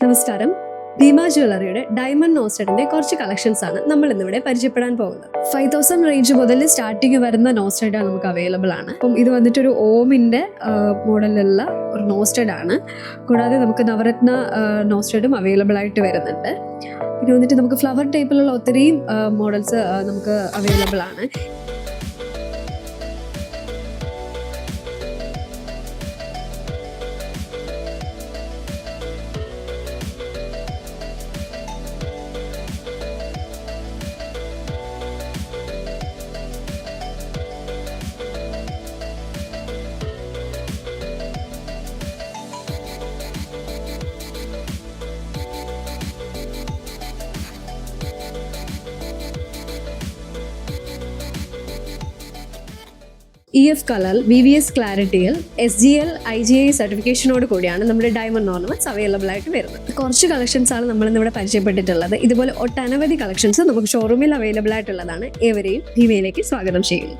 നമസ്കാരം. ഭീമ ജ്വല്ലറിയുടെ ഡയമണ്ട് നോസ്റ്റഡിന്റെ കുറച്ച് കളക്ഷൻസ് ആണ് നമ്മൾ ഇന്നിവിടെ പരിചയപ്പെടാൻ പോകുന്നത്. 5000 റേഞ്ച് മുതൽ സ്റ്റാർട്ടിങ് വരുന്ന നോസ്റ്റഡ് നമുക്ക് അവൈലബിൾ ആണ്. അപ്പം ഇത് വന്നിട്ടൊരു ഓമിന്റെ മോഡലിലുള്ള ഒരു നോസ്റ്റഡ് ആണ്. കൂടാതെ നമുക്ക് നവരത്ന നോസ്റ്റഡും അവൈലബിൾ ആയിട്ട് വരുന്നുണ്ട്. പിന്നെ വന്നിട്ട് നമുക്ക് ഫ്ലവർ ടൈപ്പിലുള്ള ഒത്തിരി മോഡൽസ് നമുക്ക് അവൈലബിൾ ആണ്. EF colour, VVS ക്ലാരിറ്റിയിൽ SGL IGI സർട്ടിഫിക്കേഷനോട് കൂടിയാണ് നമ്മുടെ ഡയമണ്ട് ഓർണമെന്റ്സ് അവൈലബിൾ ആയിട്ട് വരുന്നത്. കുറച്ച് കളക്ഷൻസ് ആണ് നമ്മൾ ഇന്നിവിടെ പരിചയപ്പെട്ടിട്ടുള്ളത്. ഇതുപോലെ ഒട്ടനവധി കളക്ഷൻസ് നമുക്ക് ഷോറൂമിൽ അവൈലബിൾ ആയിട്ടുള്ളതാണ്. ഏവരെയും ഭീമയിലേക്ക് സ്വാഗതം ചെയ്യുന്നു.